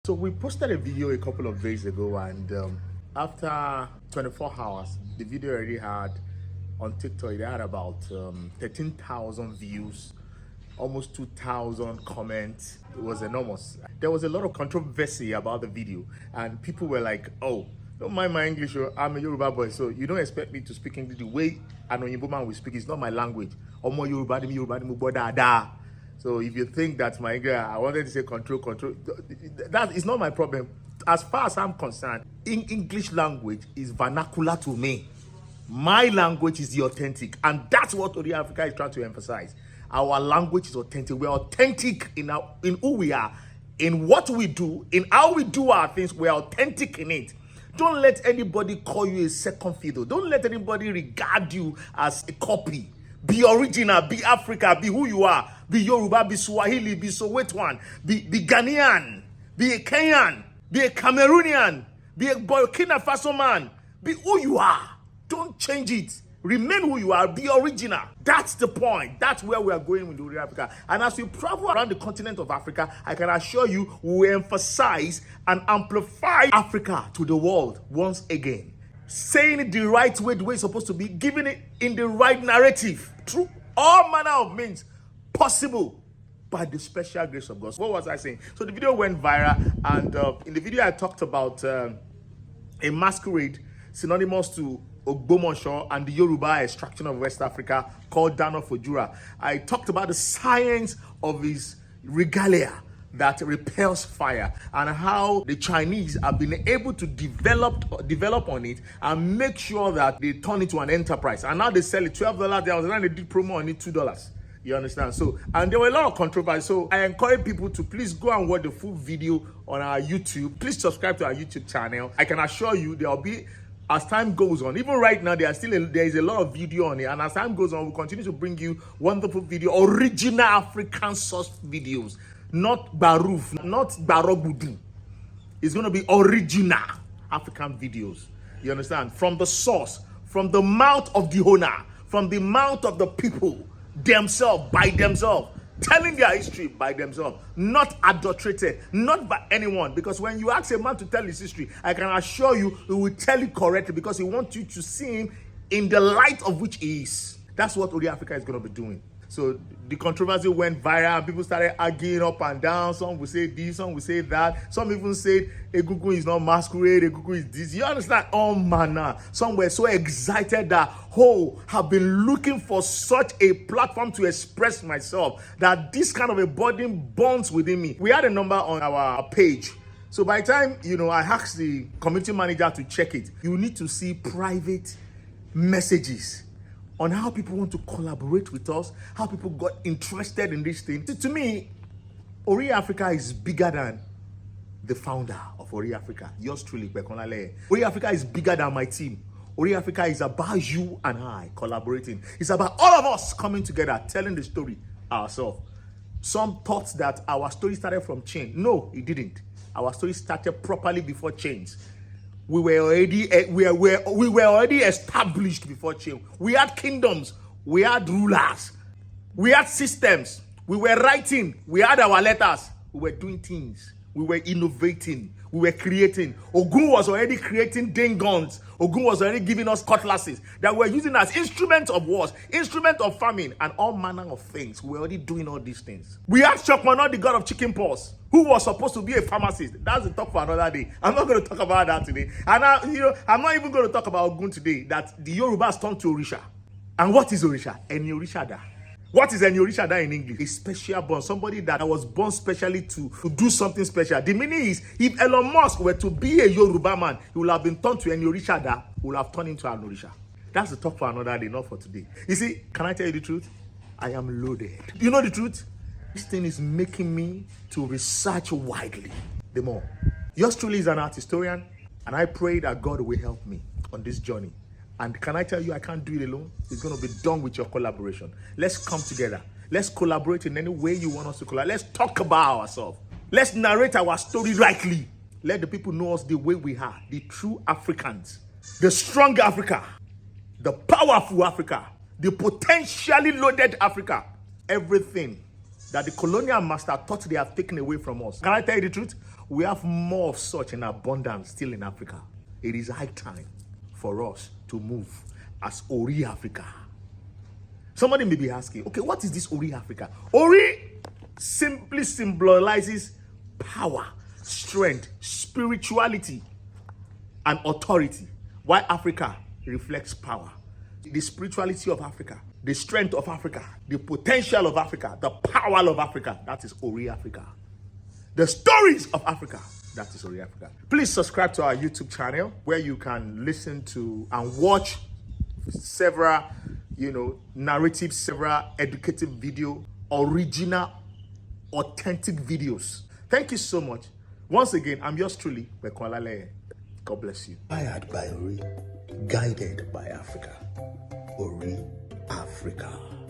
So we posted a video a couple of days ago, and after 24 hours, the video already had on TikTok. It had about 13,000 views, almost 2,000 comments. It was enormous. There was a lot of controversy about the video, and people were like, "Oh, don't mind my English. I'm a Yoruba boy, so you don't expect me to speak English the way an Oyinbo man will speak. It's not my language. Omo Yoruba, mi Yoruba, mi bo da." So if you think that's my English, I wanted to say control. That is not my problem. As far as I'm concerned, English language is vernacular to me. My language is the authentic, and that's what Oriafrica is trying to emphasize. Our language is authentic. We're authentic in who we are, in what we do, in how we do our things. We're authentic in it. Don't let anybody call you a second fiddle. Don't let anybody regard you as a copy. Be original, be Africa, be who you are. Be Yoruba, be Swahili, be Sowetan, be Ghanaian, be a Kenyan, be a Cameroonian, be a Burkina Faso man. Be who you are. Don't change it. Remain who you are. Be original. That's the point. That's where we are going with Oriafrica. And as we travel around the continent of Africa, I can assure you we will emphasize and amplify Africa to the world once again. Saying it the right way, the way it's supposed to be, giving it in the right narrative, through all manner of means possible by the special grace of God. What was I saying? So the video went viral, and in the video I talked about a masquerade synonymous to Ogbomoso and the Yoruba extraction of West Africa called Danafojura. I talked about the science of his regalia that repels fire, and how the Chinese have been able to develop on it and make sure that they turn it to an enterprise. And now they sell it $12. There was a did promo on it $2. You understand? So, and there were a lot of controversy. So I encourage people to please go and watch the full video on our YouTube. Please subscribe to our YouTube channel. I can assure you there will be, as time goes on, even right now, there is a lot of video on it, and as time goes on, we'll continue to bring you wonderful video, original African source videos. Not Baruf, not Barogudu. It's going to be original African videos. You understand? From the source, from the mouth of the owner, from the mouth of the people themselves, by themselves, telling their history by themselves, not adulterated, not by anyone. Because when you ask a man to tell his history, I can assure you he will tell it correctly, because he wants you to see him in the light of which he is. That's what Oriafrica is going to be doing. So the controversy went viral. People started arguing up and down. Some will say this, some will say that. Some even said Egungun is not masquerade, Egungun is this. You understand? All manner. Some were so excited that, have been looking for such a platform to express myself, that this kind of a burden burns within me. We had a number on our page. So by the time, I asked the community manager to check it, you need to see private messages on how people want to collaborate with us, how people got interested in this thing. To me, Oriafrica is bigger than the founder of Oriafrica, yours truly, Bekonale. Oriafrica is bigger than my team. Oriafrica is about you and I collaborating. It's about all of us coming together, telling the story ourselves. Some thought that our story started from change. No, it didn't. Our story started properly before change. We were already established before change. We had kingdoms, we had rulers, we had systems, we were writing, we had our letters, we were doing things, we were innovating, we were creating. Ogun was already creating guns. Ogun was already giving us cutlasses that we're using as instruments of wars, instruments of famine, and all manner of things. We're already doing all these things. We had Chokmano, the god of chicken pox, who was supposed to be a pharmacist. That's the talk for another day. I'm not going to talk about that today. And I'm not even going to talk about Ogun today, that the Yorubas turned to Orisha. And what is Orisha? Eni Orishada. What is Eni Orishada in English? A special born, somebody that was born specially to do something special. The meaning is, if Elon Musk were to be a Yoruba man, he would have been turned to Eni Orishada, he would have turned into an Orisha. That's the talk for another day, not for today. You see, can I tell you the truth? I am loaded. You know the truth? This thing is making me to research widely. The more. Yours truly is an art historian, and I pray that God will help me on this journey. And can I tell you, I can't do it alone. It's going to be done with your collaboration. Let's come together. Let's collaborate in any way you want us to collaborate. Let's talk about ourselves. Let's narrate our story rightly. Let the people know us the way we are, the true Africans, the strong Africa, the powerful Africa, the potentially loaded Africa. Everything that the colonial master thought they have taken away from us. Can I tell you the truth? We have more of such in abundance still in Africa. It is high time for us to move as Oriafrica. Somebody may be asking, okay, what is this Oriafrica? Ori simply symbolizes power, strength, spirituality, and authority. While Africa reflects power, the spirituality of Africa, the strength of Africa, the potential of Africa, the power of Africa, that is Oriafrica. The stories of Africa, that is Oriafrica. Please subscribe to our YouTube channel where you can listen to and watch several, narratives, several educative video, original, authentic videos. Thank you so much. Once again, I'm yours truly, Bekwalale. God bless you. Inspired by Ori, guided by Africa. Ori Africa.